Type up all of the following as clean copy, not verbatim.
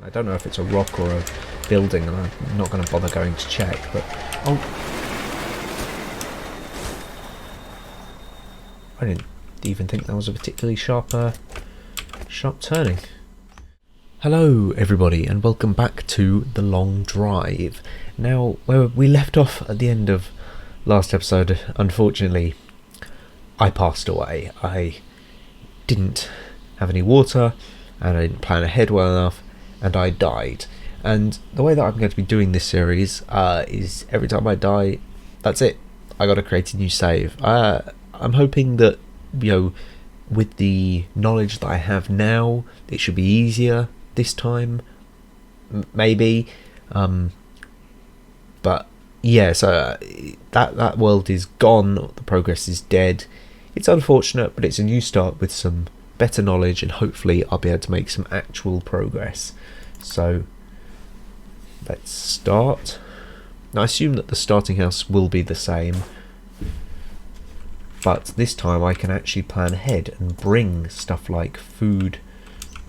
I don't know if it's a rock or a building, and I'm not going to bother going to check, but... Oh! I didn't even think that was a particularly sharp turning. Hello everybody, and welcome back to The Long Drive. Now, where we left off at the end of last episode, unfortunately, I passed away. I didn't have any water, and I didn't plan ahead well enough, and I died. And the way that I'm going to be doing this series is every time I die, that's it. I got to create a new save. I'm hoping that, with the knowledge that I have now, it should be easier this time, maybe. But yeah, so that world is gone. The progress is dead. It's unfortunate, but it's a new start with some better knowledge, and hopefully I'll be able to make some actual progress. So let's start. Now I assume that the starting house will be the same, but this time I can actually plan ahead and bring stuff like food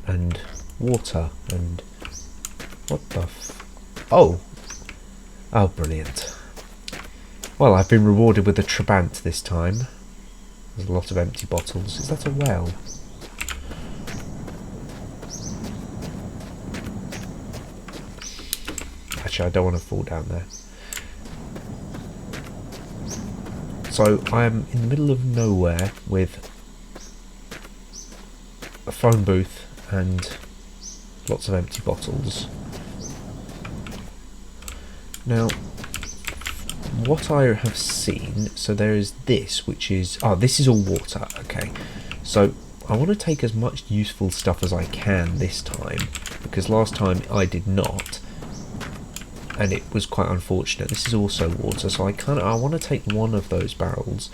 and water and what the oh brilliant. Well, I've been rewarded with a Trabant this time. There's a lot of empty bottles. Is that a well? Actually, I don't want to fall down there. So I'm in the middle of nowhere with a phone booth and lots of empty bottles. Now, what I have seen, so there is this, which is... this is all water, okay. So I want to take as much useful stuff as I can this time, because last time I did not, and it was quite unfortunate. This is also water, so I want to take one of those barrels.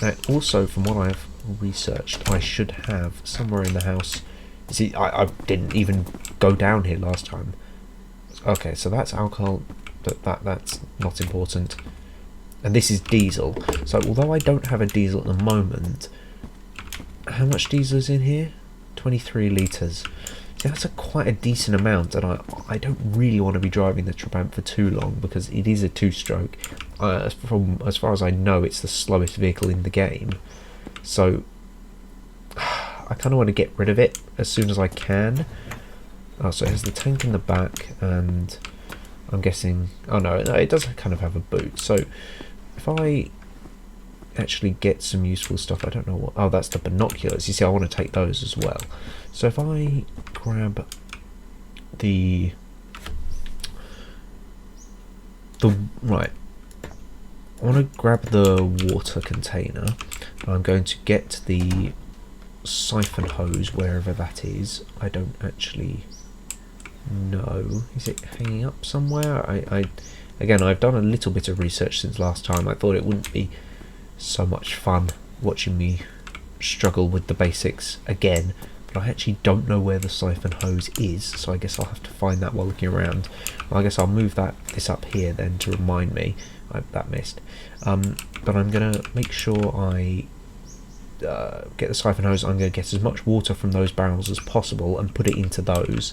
Now, also, from what I've researched, I should have somewhere in the house... You see, I didn't even go down here last time. Okay, so that's alcohol, but that's not important. And this is diesel. So although I don't have a diesel at the moment, how much diesel is in here? 23 litres. See, that's quite a decent amount, and I don't really want to be driving the Trabant for too long, because it is a two-stroke. From as far as I know, it's the slowest vehicle in the game. So I kind of want to get rid of it as soon as I can. So it has the tank in the back, and I'm guessing... Oh no, it does kind of have a boot. So if I actually get some useful stuff, I don't know what... Oh, that's the binoculars. You see, I want to take those as well. So if I grab the right, I want to grab the water container. I'm going to get the siphon hose wherever that is. I don't actually know. Is it hanging up somewhere? Again, I've done a little bit of research since last time. I thought it wouldn't be so much fun watching me struggle with the basics again, but I actually don't know where the siphon hose is, so I guess I'll have to find that while looking around. Well, I guess I'll move this up here then to remind me. That missed. But I'm going to make sure I get the siphon hose. I'm going to get as much water from those barrels as possible and put it into those.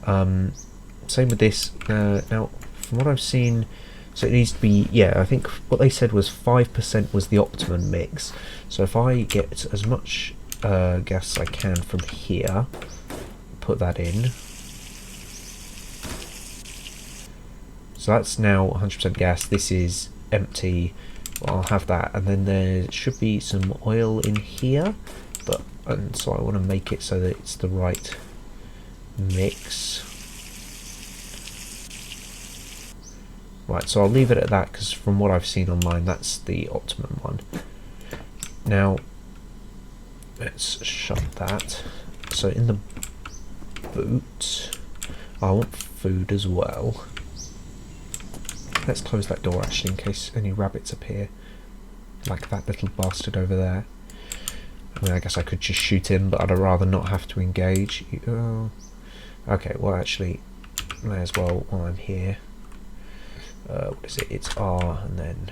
Same with this. Now, from what I've seen, so it needs to be, yeah, I think what they said was 5% was the optimum mix. So if I get as much gas as I can from here, put that in. So that's now 100% gas. This is empty. Well, I'll have that, and then there should be some oil in here, and so I want to make it so that it's the right mix. Right, so I'll leave it at that, because from what I've seen online, that's the optimum one. Now, let's shut that. So in the boot, I want food as well. Let's close that door, actually, in case any rabbits appear, like that little bastard over there. I mean, I guess I could just shoot him, but I'd rather not have to engage. Okay, well, actually, may as well while I'm here. What is it? It's R, and then...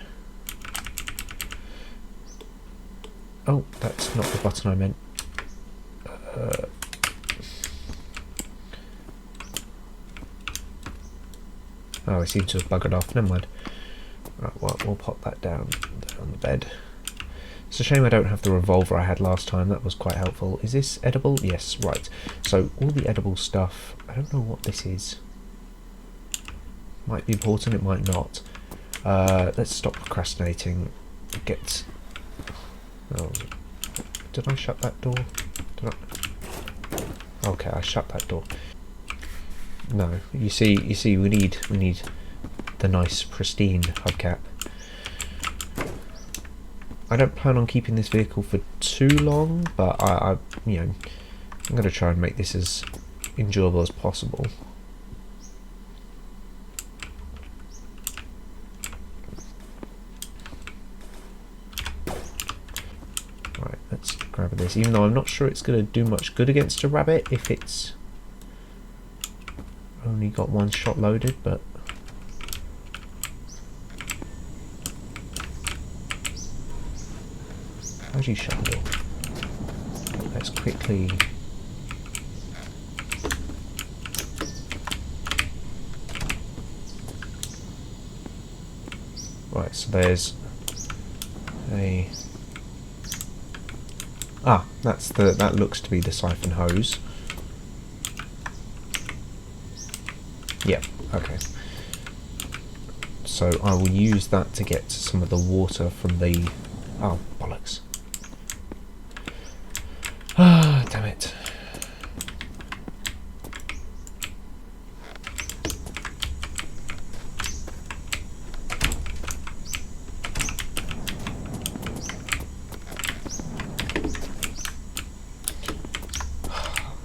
Oh, that's not the button I meant. Oh, I seem to have buggered off. Never mind. Right, well, we'll pop that down there on the bed. It's a shame I don't have the revolver I had last time. That was quite helpful. Is this edible? Yes, right. So all the edible stuff. I don't know what this is. Might be important, it might not. Let's stop procrastinating. Get... Oh, did I shut that door? Did I... Okay, I shut that door. No, you see, we need the nice, pristine hubcap. I don't plan on keeping this vehicle for too long, but I'm going to try and make this as enjoyable as possible. Right, let's grab this, even though I'm not sure it's going to do much good against a rabbit if it's only got one shot loaded, but... How do you shut the door? Let's quickly... Right, so there's a... Ah, that looks to be the siphon hose. Yeah, okay. So I will use that to get some of the water from the... Oh, bollocks. Ah, damn it.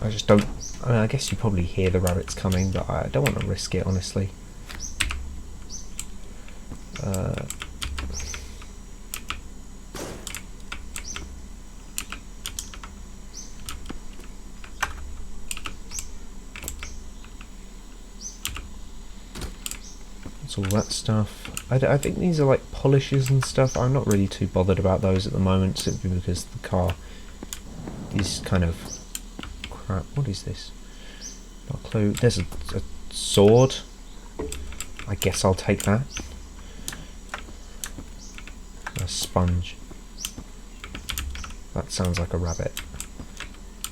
I just don't... I mean, I guess you probably hear the rabbits coming, but I don't want to risk it, honestly. That's all that stuff. I think these are like polishes and stuff. I'm not really too bothered about those at the moment, simply because the car is kind of... Crap, what is this? Not a clue. There's a sword. I guess I'll take that. A sponge. That sounds like a rabbit.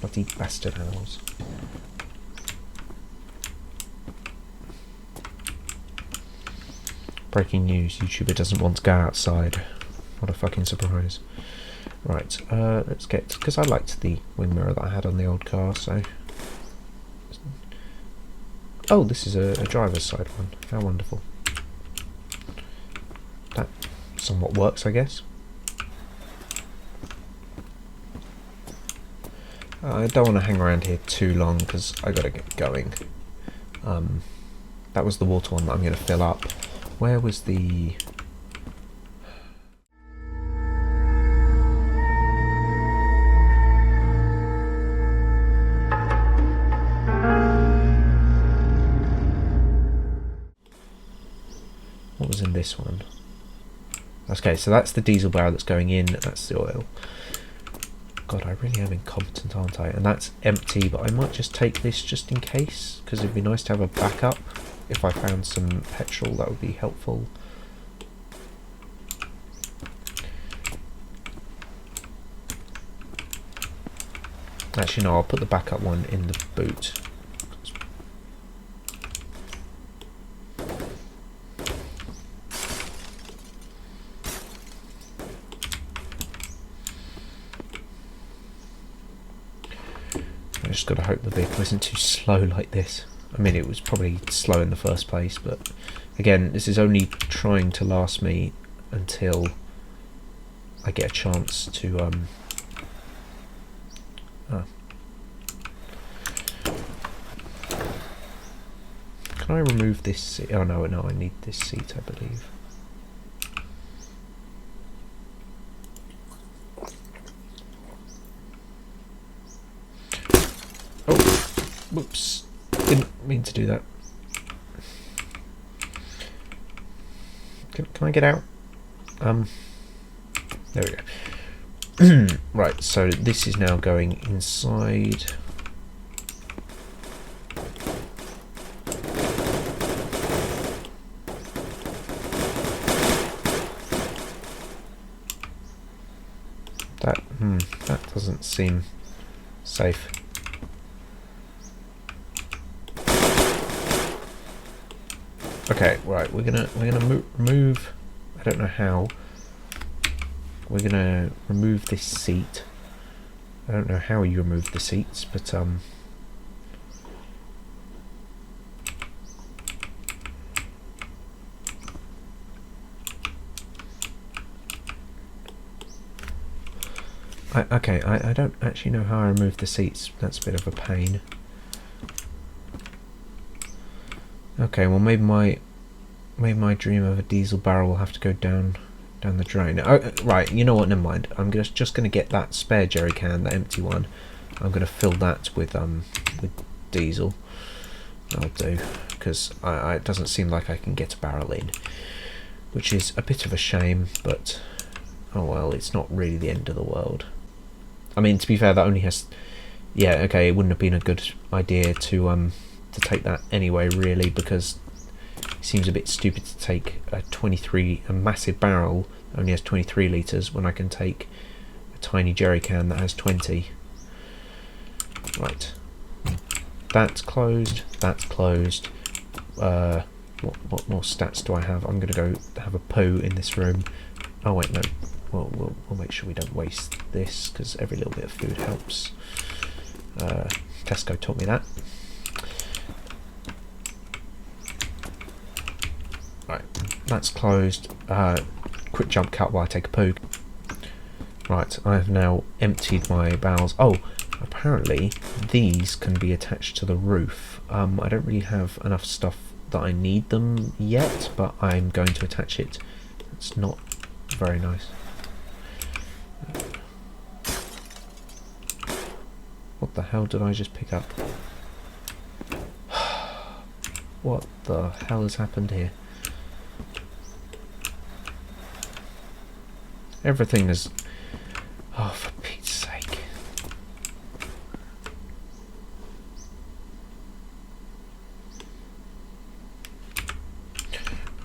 Bloody bastard animals. Breaking news, YouTuber doesn't want to go outside. What a fucking surprise. Right, let's get... Because I liked the wing mirror that I had on the old car, so... Oh, this is a driver's side one. How wonderful. That somewhat works, I guess. I don't want to hang around here too long, because I got to get going. That was the water one that I'm going to fill up. Where was the... What was in this one? Okay, so that's the diesel barrel that's going in, that's the oil. God, I really am incompetent, aren't I? And that's empty, but I might just take this just in case, because it'd be nice to have a backup. If I found some petrol, that would be helpful. Actually, no, I'll put the backup one in the boot. I just got to hope the vehicle isn't too slow like this. I mean, it was probably slow in the first place, but again, this is only trying to last me until I get a chance to Can I remove this seat? Oh no, I need this seat, I believe. Oh, whoops. Didn't mean to do that. Can I get out? There we go. Right, so this is now going inside. That doesn't seem safe. Okay, right, we're gonna remove. I don't know how. We're gonna remove this seat. I don't know how you remove the seats, but I don't actually know how I remove the seats. That's a bit of a pain. Okay, well maybe my dream of a diesel barrel will have to go down the drain. Oh, right, you know what? Never mind. I'm just gonna get that spare jerry can, the empty one. I'm gonna fill that with diesel. That'll do, because it doesn't seem like I can get a barrel in, which is a bit of a shame. But oh well, it's not really the end of the world. I mean, to be fair, that only has. Yeah, okay. It wouldn't have been a good idea to take that anyway, really, because it seems a bit stupid to take a massive barrel that only has 23 litres when I can take a tiny jerry can that has 20. Right, that's closed. That's closed. What more stats do I have? I'm gonna go have a poo in this room. Oh wait, no. We'll make sure we don't waste this, because every little bit of food helps. Tesco taught me that. Right, that's closed. Quick jump cut while I take a poo. Right, I have now emptied my barrels. Oh, apparently these can be attached to the roof. I don't really have enough stuff that I need them yet, but I'm going to attach it. It's not very nice. What the hell did I just pick up? What the hell has happened here? Everything is... Oh, for Pete's sake.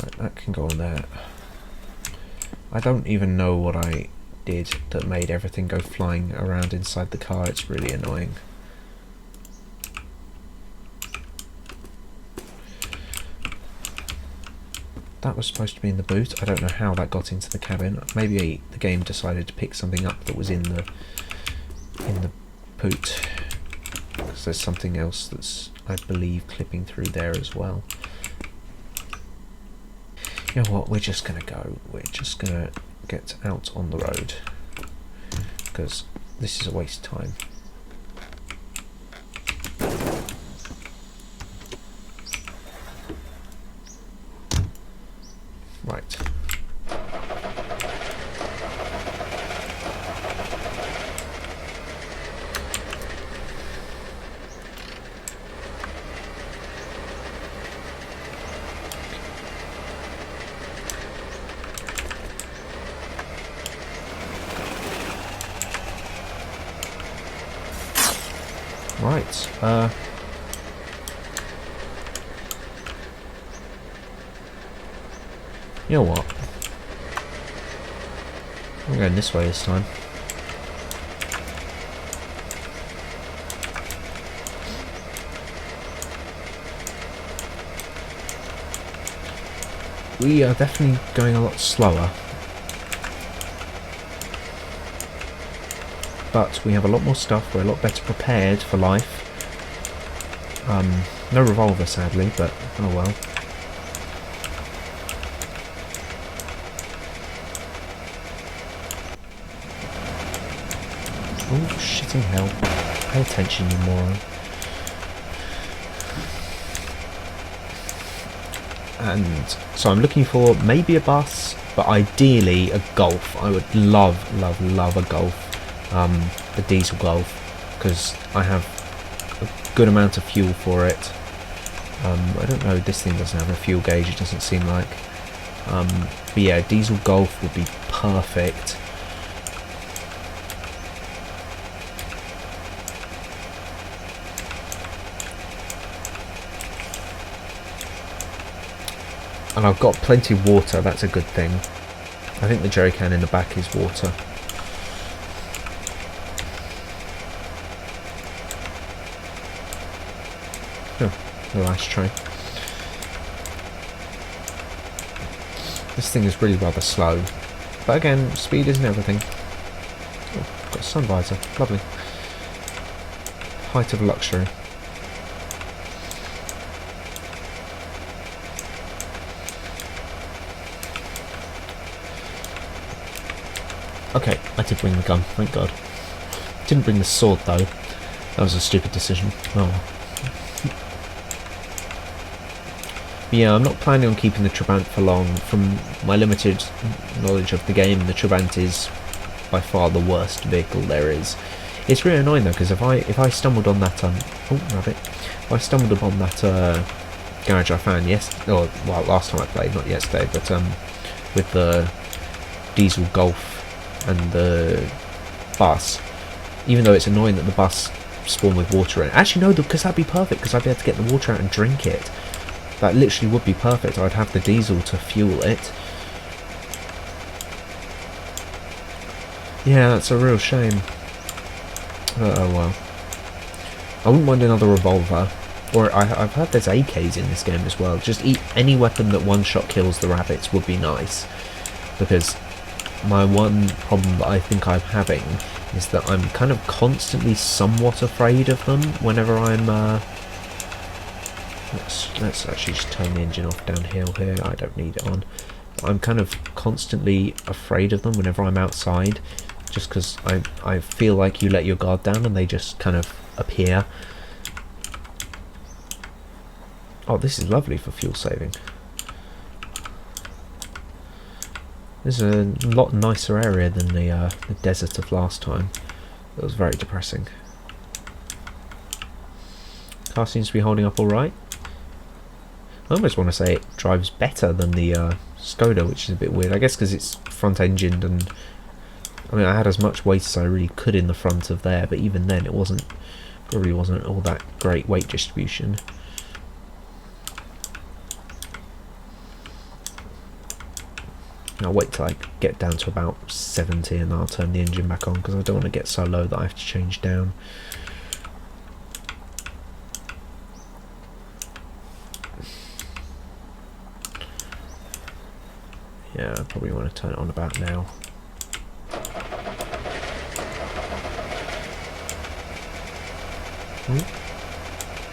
Right, that can go on there. I don't even know what I did that made everything go flying around inside the car. It's really annoying. That was supposed to be in the boot. I don't know how that got into the cabin. Maybe the game decided to pick something up that was in the boot, because there's something else that's, I believe, clipping through there as well. You know what, we're just gonna go. We're just gonna get out on the road, because this is a waste of time. Right. Right, you know what? I'm going this way this time. We are definitely going a lot slower, but we have a lot more stuff. We're a lot better prepared for life. No revolver, sadly, but oh well. Oh, shitting hell. Pay attention, you moron. And so I'm looking for maybe a bus, but ideally a Golf. I would love a Golf. The diesel Golf, because I have a good amount of fuel for it. I don't know, this thing doesn't have a fuel gauge, it doesn't seem like. But yeah, diesel Golf would be perfect. And I've got plenty of water, that's a good thing. I think the jerry can in the back is water. Oh, little ashtray. This thing is really rather slow. But again, speed isn't everything. Oh, got a sun visor. Lovely. Height of luxury. Okay, I did bring the gun, thank God. Didn't bring the sword though. That was a stupid decision. Oh. Yeah, I'm not planning on keeping the Trabant for long. From my limited knowledge of the game, the Trabant is by far the worst vehicle there is. It's really annoying though, because if I stumbled on that oh rabbit, if I stumbled upon that garage I found last time I played, not yesterday, but with the diesel Golf and the bus, even though it's annoying that the bus spawned with water in it. Actually no, because that'd be perfect, because I'd be able to get the water out and drink it. That literally would be perfect. I'd have the diesel to fuel it. Yeah, that's a real shame. Oh well. I wouldn't mind another revolver. Or I've heard there's AKs in this game as well. Just any weapon that one shot kills the rabbits would be nice. Because my one problem that I think I'm having is that I'm kind of constantly somewhat afraid of them whenever I'm let's actually just turn the engine off downhill here. I don't need it on. I'm kind of constantly afraid of them whenever I'm outside, just because I feel like you let your guard down and they just kind of appear. Oh, this is lovely for fuel saving. This is a lot nicer area than the desert of last time. It was very depressing. Car seems to be holding up alright. I almost want to say it drives better than the Skoda, which is a bit weird. I guess because it's front-engined, and I mean I had as much weight as I really could in the front of there, but even then it probably wasn't all that great weight distribution. I'll wait till I get down to about 70 and I'll turn the engine back on, because I don't want to get so low that I have to change down. Yeah, I probably want to turn it on about now. Ooh,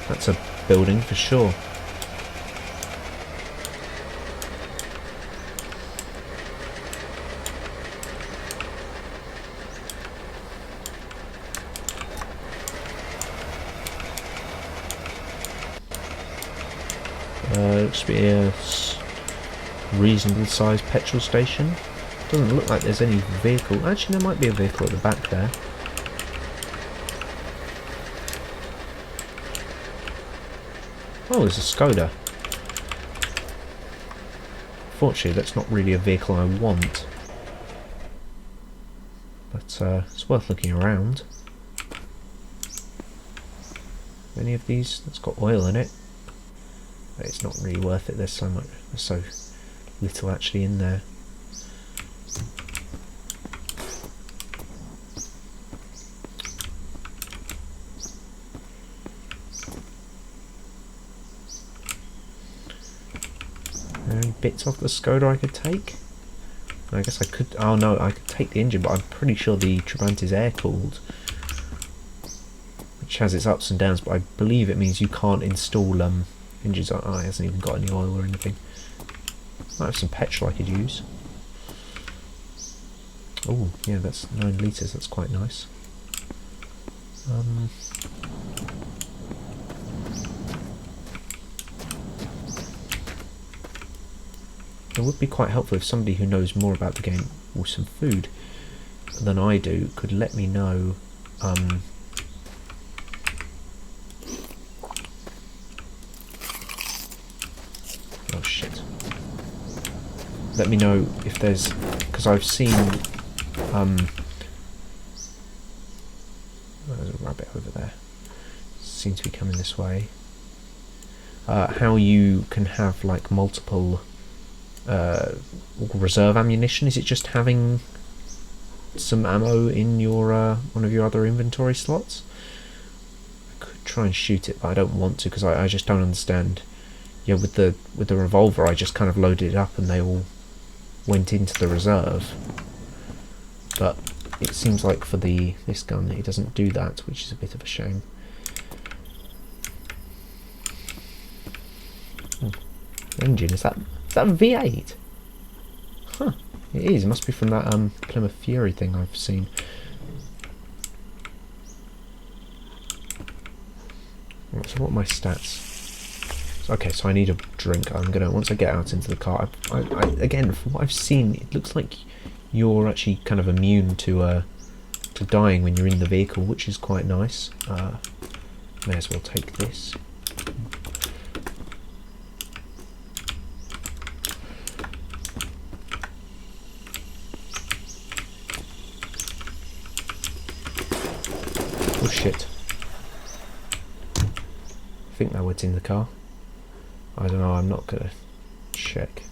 that's a building for sure. Looks to be a reasonable sized petrol station. Doesn't look like there's any vehicle. Actually, there might be a vehicle at the back there. Oh, there's a Skoda. Fortunately, that's not really a vehicle I want. But it's worth looking around. Any of these that's got oil in it? But it's not really worth it. There's so little actually in there. Any bits off the Skoda I could take? I guess I could. Oh no, I could take the engine, but I'm pretty sure the Trabant is air cooled, which has its ups and downs. But I believe it means you can't install engines. Oh, it hasn't even got any oil or anything. Might have some petrol I could use. Oh, yeah, that's 9 litres. That's quite nice. It would be quite helpful if somebody who knows more about the game or some food than I do could let me know. Oh shit. Let me know if there's, because I've seen there's a rabbit over there, seems to be coming this way. How you can have like multiple reserve ammunition. Is it just having some ammo in your one of your other inventory slots? I could try and shoot it, but I don't want to because I just don't understand. Yeah, with the revolver, I just kind of loaded it up and they all went into the reserve. But it seems like for this gun, it doesn't do that, which is a bit of a shame. Engine, is that V8? Huh, it is. It must be from that Plymouth Fury thing I've seen. So what are my stats? Okay, so I need a drink. I'm gonna, once I get out into the car, I again, from what I've seen, it looks like you're actually kind of immune to dying when you're in the vehicle, which is quite nice. May as well take this. Oh shit. I think that was in the car. I don't know, I'm not gonna check.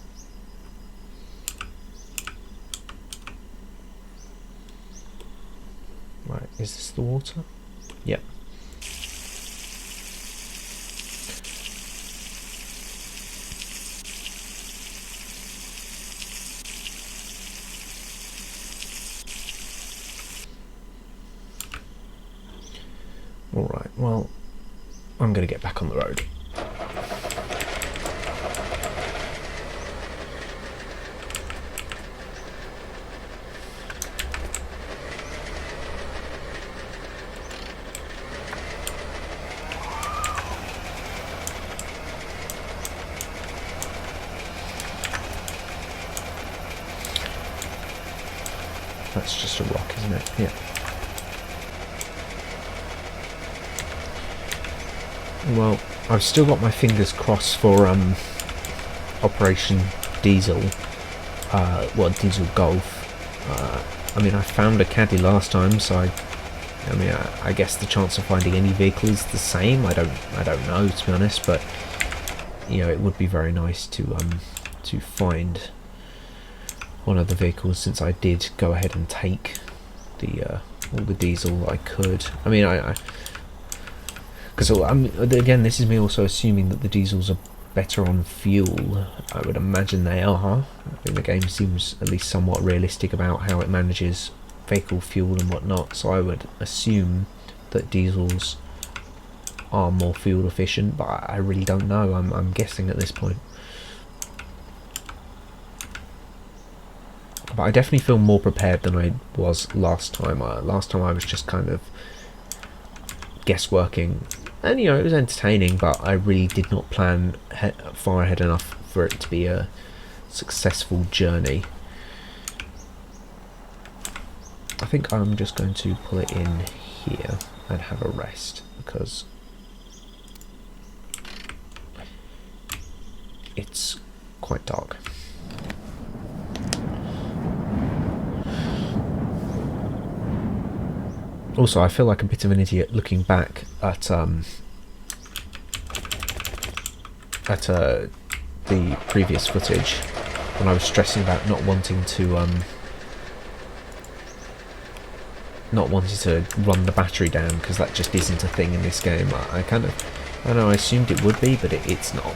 Right, is this the water? Yep. Alright, well, I'm gonna get back on the road. That's just a rock, isn't it? Yeah. Well, I've still got my fingers crossed for Operation Diesel. Diesel Golf. I mean, I found a caddy last time, so I guess the chance of finding any vehicle is the same. I don't know, to be honest, but you know, it would be very nice to find one of the vehicles, since I did go ahead and take all the diesel I could. I mean, because again, this is me also assuming that the diesels are better on fuel. I would imagine they are. I think the game seems at least somewhat realistic about how it manages vehicle fuel and whatnot, so I would assume that diesels are more fuel efficient, but I really don't know. I'm guessing at this point. But I definitely feel more prepared than I was last time. Last time I was just kind of guessworking, and you know, it was entertaining, but I really did not plan far ahead enough for it to be a successful journey. I think I'm just going to pull it in here and have a rest, because it's quite dark. Also, I feel like a bit of an idiot looking back at the previous footage when I was stressing about not wanting to run the battery down, because that just isn't a thing in this game. I don't know, I assumed it would be, but it's not.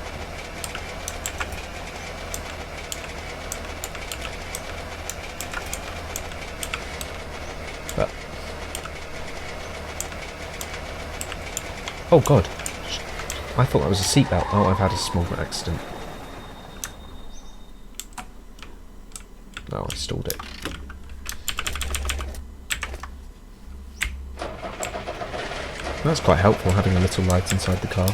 But oh god, I thought that was a seatbelt. Oh, I've had a small accident. Oh, I stalled it. That's quite helpful, having a little light inside the car.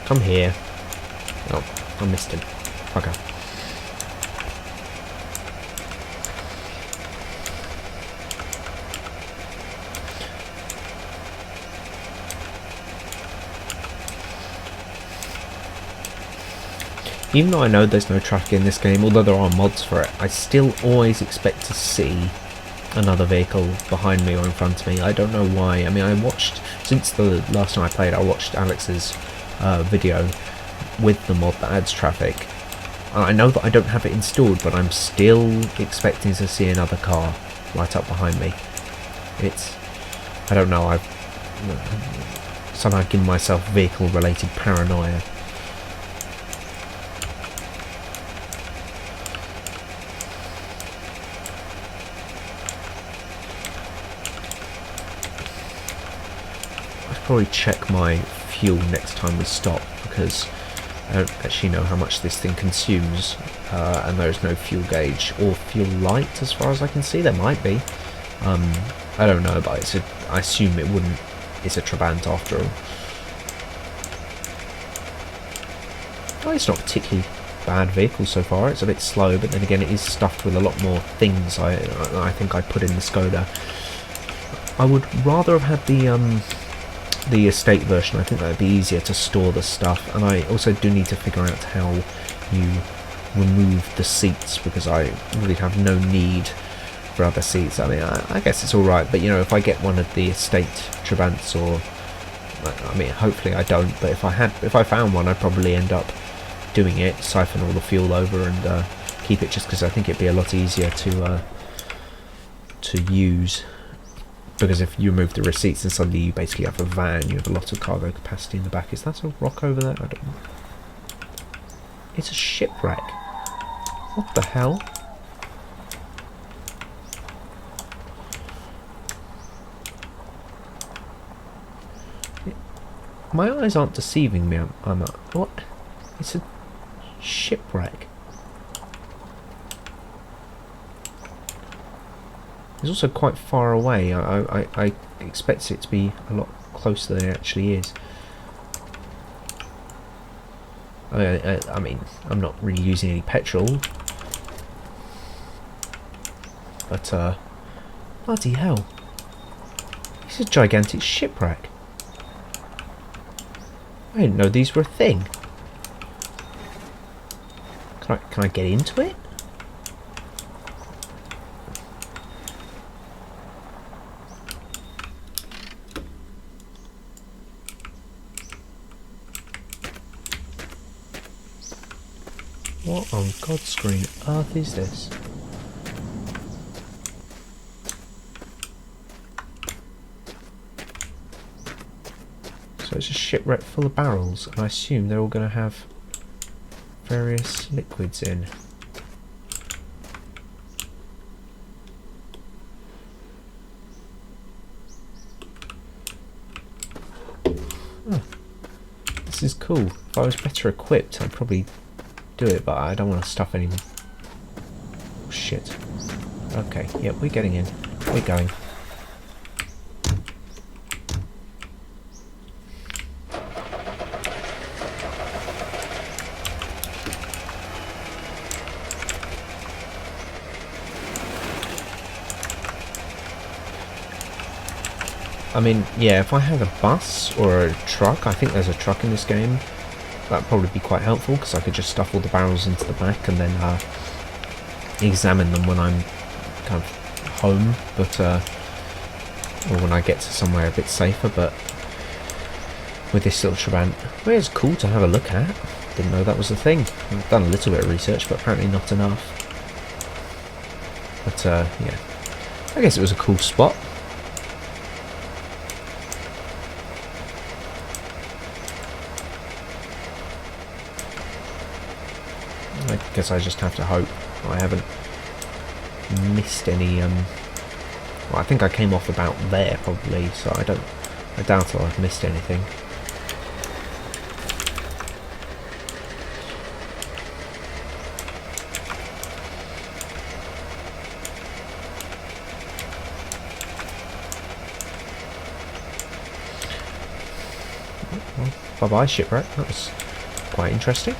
Come here. Oh, I missed him. Okay. Even though I know there's no traffic in this game, although there are mods for it, I still always expect to see another vehicle behind me or in front of me. I don't know why. I mean, since the last time I played, I watched Alex's video with the mod that adds traffic. And I know that I don't have it installed, but I'm still expecting to see another car right up behind me. I don't know, I've somehow given myself vehicle-related paranoia. I should probably check my fuel next time we stop, because I don't actually know how much this thing consumes, and there's no fuel gauge or fuel light as far as I can see. There might be. I don't know, but I assume it wouldn't. It's a Trabant after all. Oh, it's not a particularly bad vehicle so far. It's a bit slow, but then again, it is stuffed with a lot more things. I think I put in the Skoda. I would rather have had the estate version. I think that would be easier to store the stuff, and I also do need to figure out how you remove the seats, because I really have no need for other seats. I mean, I guess it's alright, but you know, if I get one of the estate Trabants, or I mean, hopefully I don't, but if I found one, I'd probably end up doing it, siphon all the fuel over and keep it, just because I think it'd be a lot easier to use. Because if you remove the receipts, then suddenly you basically have a van, you have a lot of cargo capacity in the back. Is that a rock over there? I don't know. It's a shipwreck. What the hell? My eyes aren't deceiving me. What? It's a shipwreck. It's also quite far away. I expect it to be a lot closer than it actually is. I mean, I'm not really using any petrol. But, bloody hell. It's a gigantic shipwreck. I didn't know these were a thing. Can I get into it? What on God's green earth is this? So it's a shipwreck full of barrels, and I assume they're all going to have various liquids in. Oh, this is cool. If I was better equipped, I'd probably do it, but I don't want to stuff any more. Oh, shit. Okay, yep, we're getting in. We're going. I mean, yeah, if I had a bus or a truck, I think there's a truck in this game, that'd probably be quite helpful, because I could just stuff all the barrels into the back and then examine them when I'm kind of home, but or when I get to somewhere a bit safer. But with this little Trabant, well, it's cool to have a look at. Didn't know that was a thing. I've done a little bit of research, but apparently not enough. But yeah, I guess it was a cool spot. I guess I just have to hope I haven't missed any, well, I think I came off about there probably, so I doubt I've missed anything. Well, bye-bye shipwreck, that was quite interesting.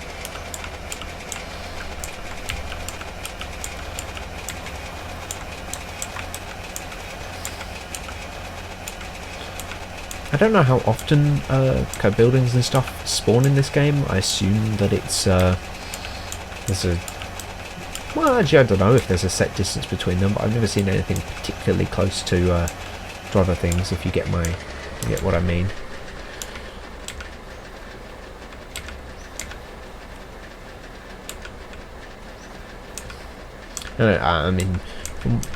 I don't know how often kind of buildings and stuff spawn in this game. I assume that it's there's a, well, actually I don't know if there's a set distance between them, but I've never seen anything particularly close to other things, if you get what I mean. I mean,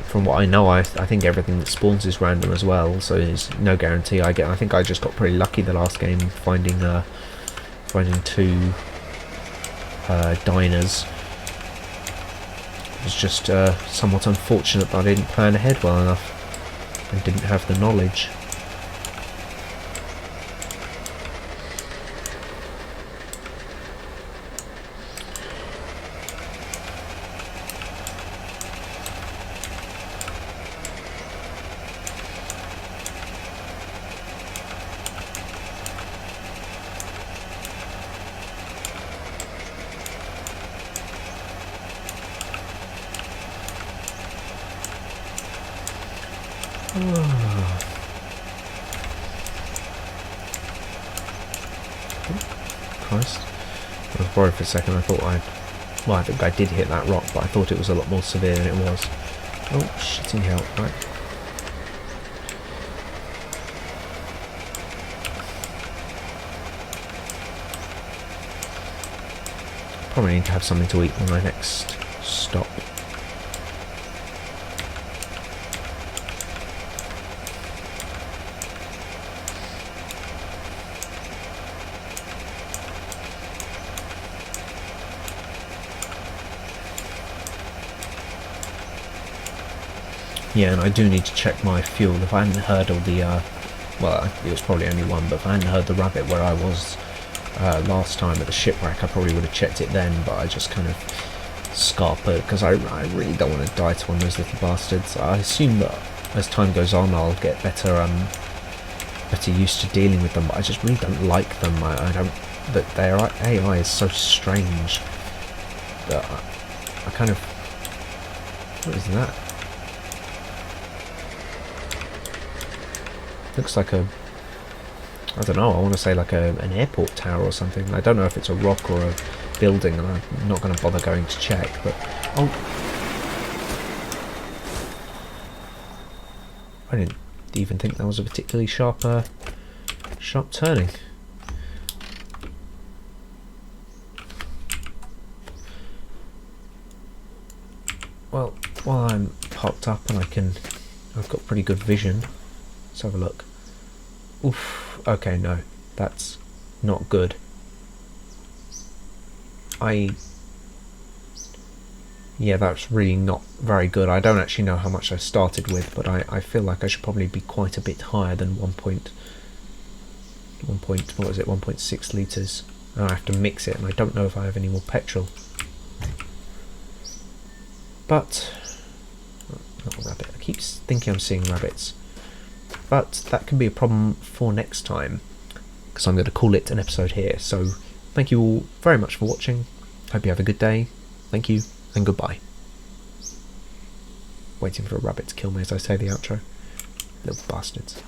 from what I know, I think everything that spawns is random as well, so there's no guarantee I get. I think I just got pretty lucky the last game finding two diners. It was just somewhat unfortunate that I didn't plan ahead well enough and didn't have the knowledge. Christ. I was worried for a second. I thought well, I think I did hit that rock, but I thought it was a lot more severe than it was. Oh, shitting hell. Right. Probably need to have something to eat on my next stop. Yeah, and I do need to check my fuel. If I hadn't heard all the, well, it was probably only one, but if I hadn't heard the rabbit where I was last time at the shipwreck, I probably would have checked it then, but I just kind of scarpered, because I really don't want to die to one of those little bastards. I assume that as time goes on I'll get better used to dealing with them, but I just really don't like them. I don't, that their AI is so strange that I kind of, what is that? Looks like a, I don't know, I want to say like an airport tower or something. I don't know if it's a rock or a building, and I'm not going to bother going to check, but oh, I didn't even think that was a particularly sharp turning. Well, while I'm parked up and I've got pretty good vision. Let's have a look. Oof. Okay, no, that's not good. Yeah, that's really not very good. I don't actually know how much I started with, but I feel like I should probably be quite a bit higher than 1.6 litres. And I have to mix it, and I don't know if I have any more petrol. But, not a rabbit. I keep thinking I'm seeing rabbits. But that can be a problem for next time, because I'm going to call it an episode here. So thank you all very much for watching. Hope you have a good day. Thank you, and goodbye. Waiting for a rabbit to kill me as I say the outro. Little bastards.